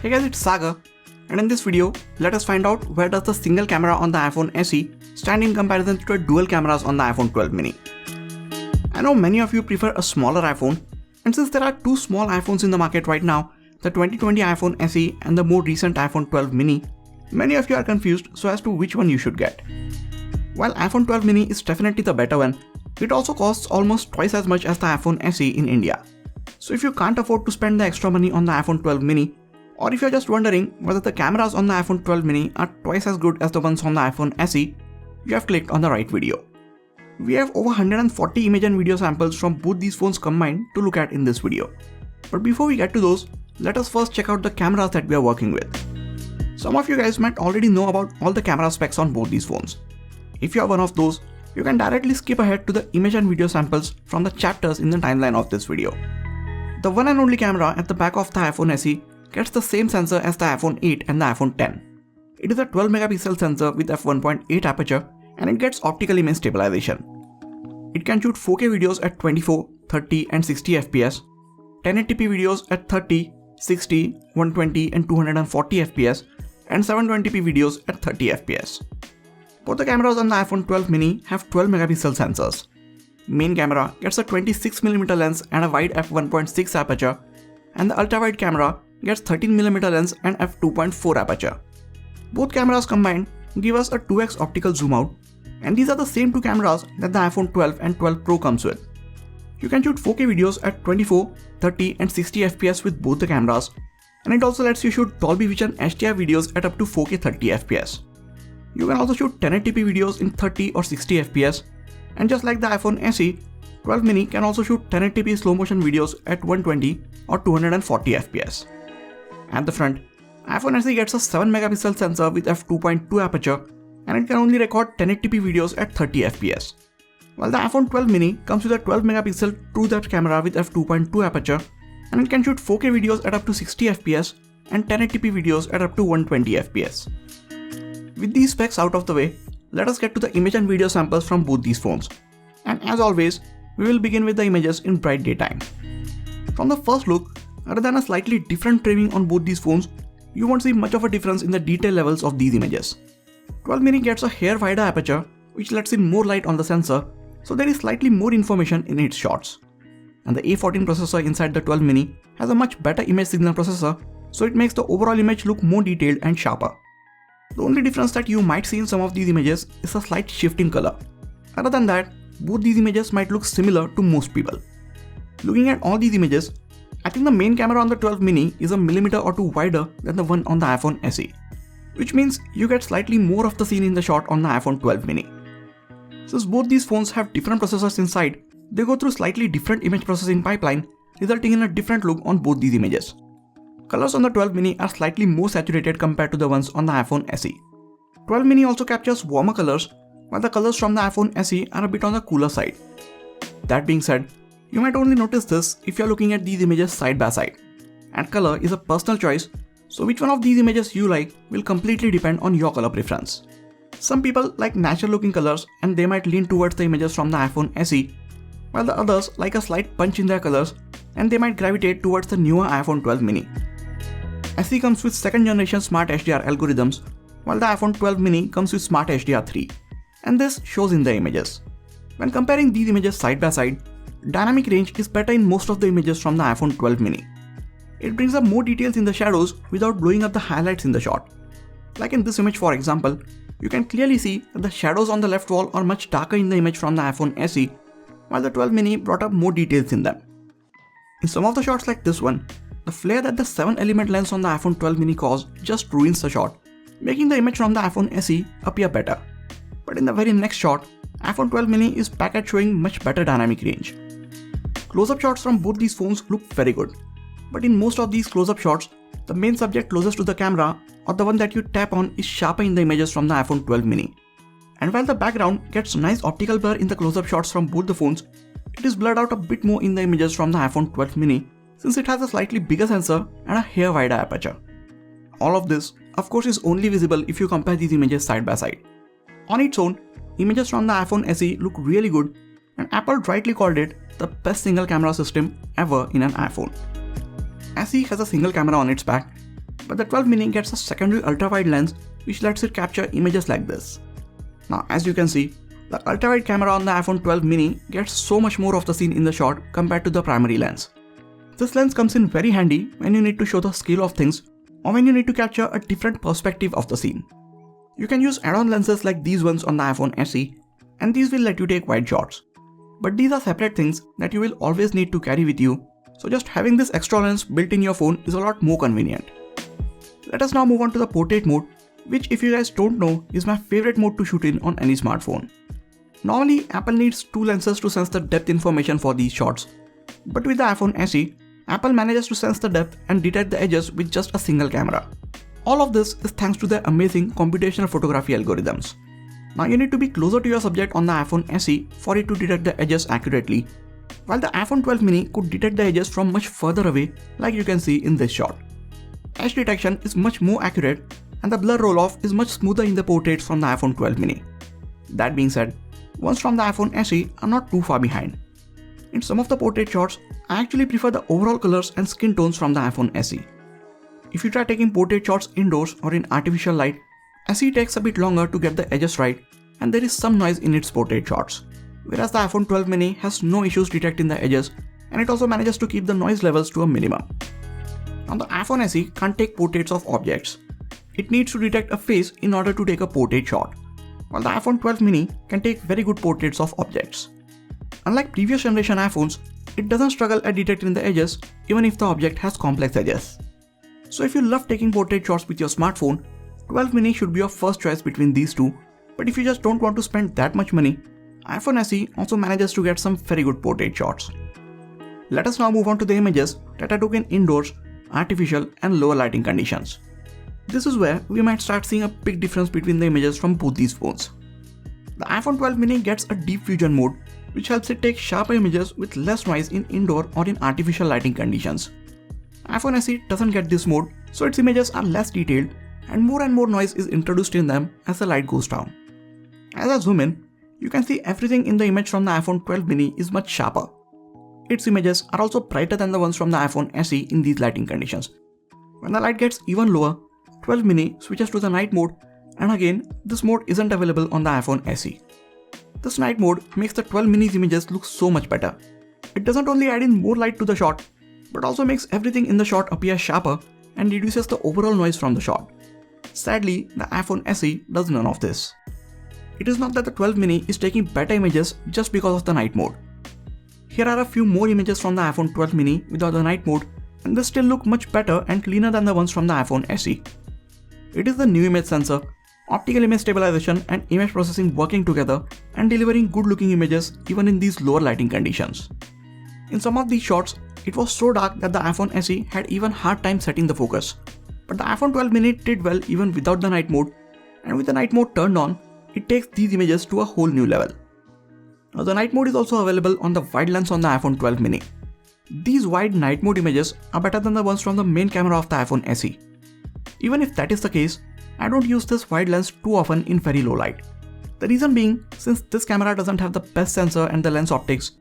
Hey guys, it's Sagar, and in this video, let us find out where does the single camera on the iPhone SE stand in comparison to the dual cameras on the iPhone 12 mini. I know many of you prefer a smaller iPhone, and since there are two small iPhones in the market right now, the 2020 iPhone SE and the more recent iPhone 12 mini, many of you are confused as to which one you should get. While iPhone 12 mini is definitely the better one, it also costs almost twice as much as the iPhone SE in India. So if you can't afford to spend the extra money on the iPhone 12 mini, or if you're just wondering whether the cameras on the iPhone 12 mini are twice as good as the ones on the iPhone SE, you have clicked on the right video. We have over 140 image and video samples from both these phones combined to look at in this video. But before we get to those, let us first check out the cameras that we are working with. Some of you guys might already know about all the camera specs on both these phones. If you are one of those, you can directly skip ahead to the image and video samples from the chapters in the timeline of this video. The one and only camera at the back of the iPhone SE gets the same sensor as the iPhone 8 and the iPhone 10. It is a 12 megapixel sensor with f1.8 aperture and it gets optical image stabilization. It can shoot 4K videos at 24, 30 and 60 fps, 1080p videos at 30, 60, 120 and 240 fps, and 720p videos at 30 fps. Both the cameras on the iPhone 12 mini have 12 megapixel sensors. Main camera gets a 26mm lens and a wide f1.6 aperture, and the ultra-wide camera gets 13mm lens and f2.4 aperture. Both cameras combined give us a 2x optical zoom out, and these are the same two cameras that the iPhone 12 and 12 Pro comes with. You can shoot 4K videos at 24, 30 and 60 fps with both the cameras, and it also lets you shoot Dolby Vision HDR videos at up to 4K 30 fps. You can also shoot 1080p videos in 30 or 60 fps, and just like the iPhone SE, 12 mini can also shoot 1080p slow motion videos at 120 or 240 fps. At the front, iPhone SE gets a 7 megapixel sensor with f2.2 aperture, and it can only record 1080p videos at 30 fps. While the iPhone 12 mini comes with a 12 megapixel true depth camera with f2.2 aperture, and it can shoot 4K videos at up to 60 fps and 1080p videos at up to 120 fps. With these specs out of the way, let us get to the image and video samples from both these phones. And as always, we will begin with the images in bright daytime. From the first look, other than a slightly different framing on both these phones, you won't see much of a difference in the detail levels of these images. 12 mini gets a hair wider aperture, which lets in more light on the sensor, so there is slightly more information in its shots. And the A14 processor inside the 12 mini has a much better image signal processor, so it makes the overall image look more detailed and sharper. The only difference that you might see in some of these images is a slight shift in color. Other than that, both these images might look similar to most people. Looking at all these images, I think the main camera on the 12 mini is a millimeter or two wider than the one on the iPhone SE, which means you get slightly more of the scene in the shot on the iPhone 12 mini. Since both these phones have different processors inside, they go through slightly different image processing pipeline, resulting in a different look on both these images. Colors on the 12 mini are slightly more saturated compared to the ones on the iPhone SE. 12 mini also captures warmer colors, while the colors from the iPhone SE are a bit on the cooler side. That being said, you might only notice this if you are looking at these images side by side. And color is a personal choice, so which one of these images you like will completely depend on your color preference. Some people like natural looking colors and they might lean towards the images from the iPhone SE, while the others like a slight punch in their colors and they might gravitate towards the newer iPhone 12 mini. SE comes with 2nd generation Smart HDR algorithms, while the iPhone 12 mini comes with Smart HDR 3, and this shows in the images. When comparing these images side by side, dynamic range is better in most of the images from the iPhone 12 mini. It brings up more details in the shadows without blowing up the highlights in the shot. Like in this image for example, you can clearly see that the shadows on the left wall are much darker in the image from the iPhone SE, while the 12 mini brought up more details in them. In some of the shots like this one, the flare that the 7-element lens on the iPhone 12 mini caused just ruins the shot, making the image from the iPhone SE appear better. But in the very next shot, iPhone 12 mini is back at showing much better dynamic range. Close-up shots from both these phones look very good, but in most of these close-up shots, the main subject closest to the camera or the one that you tap on is sharper in the images from the iPhone 12 mini. And while the background gets nice optical blur in the close-up shots from both the phones, it is blurred out a bit more in the images from the iPhone 12 mini since it has a slightly bigger sensor and a hair wider aperture. All of this, of course, is only visible if you compare these images side by side. On its own, images from the iPhone SE look really good, and Apple rightly called it the best single camera system ever in an iPhone. SE has a single camera on its back, but the 12 mini gets a secondary ultra-wide lens which lets it capture images like this. Now as you can see, the ultra-wide camera on the iPhone 12 mini gets so much more of the scene in the shot compared to the primary lens. This lens comes in very handy when you need to show the scale of things or when you need to capture a different perspective of the scene. You can use add-on lenses like these ones on the iPhone SE, and these will let you take wide shots. But these are separate things that you will always need to carry with you, so just having this extra lens built in your phone is a lot more convenient. Let us now move on to the portrait mode, which if you guys don't know is my favorite mode to shoot in on any smartphone. Normally Apple needs two lenses to sense the depth information for these shots, but with the iPhone SE, Apple manages to sense the depth and detect the edges with just a single camera. All of this is thanks to their amazing computational photography algorithms. Now you need to be closer to your subject on the iPhone SE for it to detect the edges accurately, while the iPhone 12 mini could detect the edges from much further away like you can see in this shot. Edge detection is much more accurate and the blur roll-off is much smoother in the portraits from the iPhone 12 mini. That being said, ones from the iPhone SE are not too far behind. In some of the portrait shots, I actually prefer the overall colors and skin tones from the iPhone SE. If you try taking portrait shots indoors or in artificial light, SE takes a bit longer to get the edges right and there is some noise in its portrait shots, whereas the iPhone 12 mini has no issues detecting the edges and it also manages to keep the noise levels to a minimum. Now the iPhone SE can't take portraits of objects. It needs to detect a face in order to take a portrait shot, while the iPhone 12 mini can take very good portraits of objects. Unlike previous generation iPhones, it doesn't struggle at detecting the edges even if the object has complex edges. So if you love taking portrait shots with your smartphone, 12 mini should be your first choice between these two, but if you just don't want to spend that much money, iPhone SE also manages to get some very good portrait shots. Let us now move on to the images that I took in indoors, artificial and lower lighting conditions. This is where we might start seeing a big difference between the images from both these phones. The iPhone 12 mini gets a deep fusion mode which helps it take sharper images with less noise in indoor or in artificial lighting conditions. iPhone SE doesn't get this mode, so its images are less detailed and more noise is introduced in them as the light goes down. As I zoom in, you can see everything in the image from the iPhone 12 mini is much sharper. Its images are also brighter than the ones from the iPhone SE in these lighting conditions. When the light gets even lower, 12 mini switches to the night mode, and again this mode isn't available on the iPhone SE. This night mode makes the 12 mini's images look so much better. It doesn't only add in more light to the shot, but also makes everything in the shot appear sharper and reduces the overall noise from the shot. Sadly, the iPhone SE does none of this. It is not that the 12 mini is taking better images just because of the night mode. Here are a few more images from the iPhone 12 mini without the night mode, and they still look much better and cleaner than the ones from the iPhone SE. It is the new image sensor, optical image stabilization and image processing working together and delivering good looking images even in these lower lighting conditions. In some of these shots, it was so dark that the iPhone SE had even hard time setting the focus. But the iPhone 12 mini did well even without the night mode, and with the night mode turned on, it takes these images to a whole new level. Now the night mode is also available on the wide lens on the iPhone 12 mini. These wide night mode images are better than the ones from the main camera of the iPhone SE. Even if that is the case, I don't use this wide lens too often in very low light. The reason being, since this camera doesn't have the best sensor and the lens optics,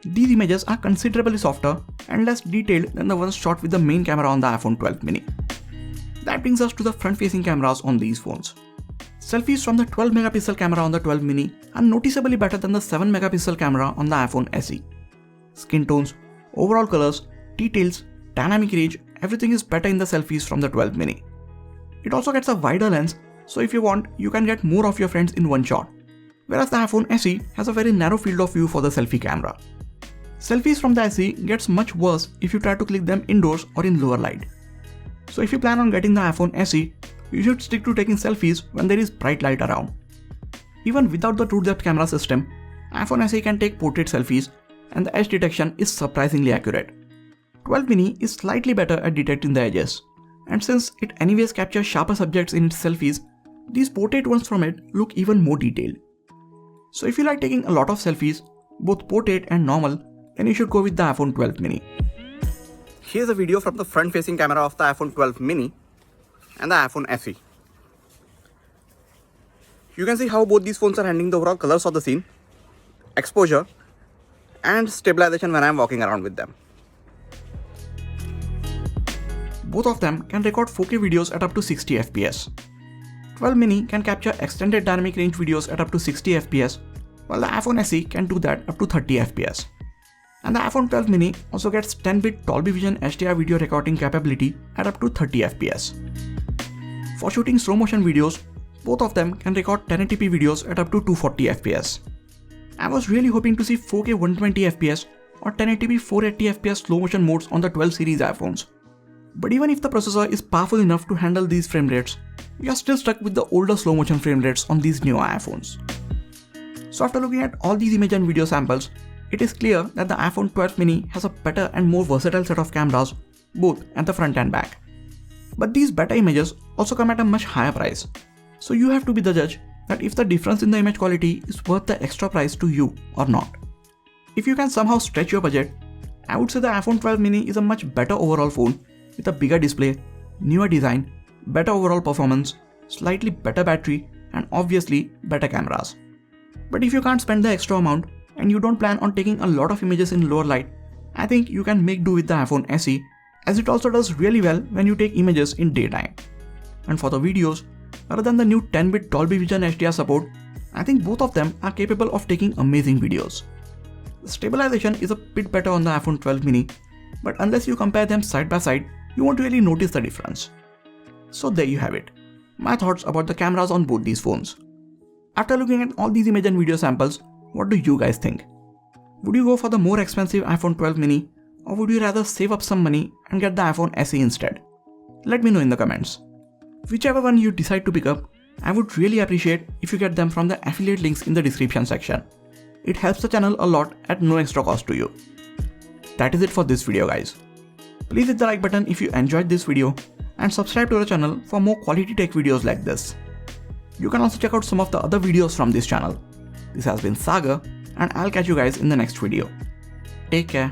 these images are considerably softer and less detailed than the ones shot with the main camera on the iPhone 12 mini. That brings us to the front-facing cameras on these phones. Selfies from the 12 megapixel camera on the 12 mini are noticeably better than the 7 megapixel camera on the iPhone SE. Skin tones, overall colors, details, dynamic range, everything is better in the selfies from the 12 mini. It also gets a wider lens, so if you want, you can get more of your friends in one shot. Whereas the iPhone SE has a very narrow field of view for the selfie camera. Selfies from the SE gets much worse if you try to click them indoors or in lower light. So if you plan on getting the iPhone SE, you should stick to taking selfies when there is bright light around. Even without the true depth camera system, iPhone SE can take portrait selfies and the edge detection is surprisingly accurate. 12 mini is slightly better at detecting the edges, and since it anyways captures sharper subjects in its selfies, these portrait ones from it look even more detailed. So if you like taking a lot of selfies, both portrait and normal, then you should go with the iPhone 12 mini. Here's a video from the front-facing camera of the iPhone 12 mini and the iPhone SE. You can see how both these phones are handling the overall colors of the scene, exposure, and stabilization when I'm walking around with them. Both of them can record 4K videos at up to 60 fps. 12 mini can capture extended dynamic range videos at up to 60 fps, while the iPhone SE can do that up to 30 fps. And the iPhone 12 mini also gets 10-bit Dolby Vision HDR video recording capability at up to 30 fps. For shooting slow motion videos, both of them can record 1080p videos at up to 240 fps. I was really hoping to see 4K 120 fps or 1080p 480 fps slow motion modes on the 12 series iPhones. But even if the processor is powerful enough to handle these frame rates, we are still stuck with the older slow motion frame rates on these newer iPhones. So after looking at all these image and video samples, it is clear that the iPhone 12 mini has a better and more versatile set of cameras, both at the front and back. But these better images also come at a much higher price. So you have to be the judge that if the difference in the image quality is worth the extra price to you or not. If you can somehow stretch your budget, I would say the iPhone 12 mini is a much better overall phone with a bigger display, newer design, better overall performance, slightly better battery, and obviously better cameras. But if you can't spend the extra amount and you don't plan on taking a lot of images in lower light, I think you can make do with the iPhone SE, as it also does really well when you take images in daytime. And for the videos, other than the new 10-bit Dolby Vision HDR support, I think both of them are capable of taking amazing videos. The stabilization is a bit better on the iPhone 12 mini, but unless you compare them side by side, you won't really notice the difference. So there you have it, my thoughts about the cameras on both these phones. After looking at all these image and video samples, what do you guys think? Would you go for the more expensive iPhone 12 mini, or would you rather save up some money and get the iPhone SE instead? Let me know in the comments. Whichever one you decide to pick up, I would really appreciate if you get them from the affiliate links in the description section. It helps the channel a lot at no extra cost to you. That is it for this video guys. Please hit the like button if you enjoyed this video and subscribe to the channel for more quality tech videos like this. You can also check out some of the other videos from this channel. This has been Sagar, and I'll catch you guys in the next video. Take care.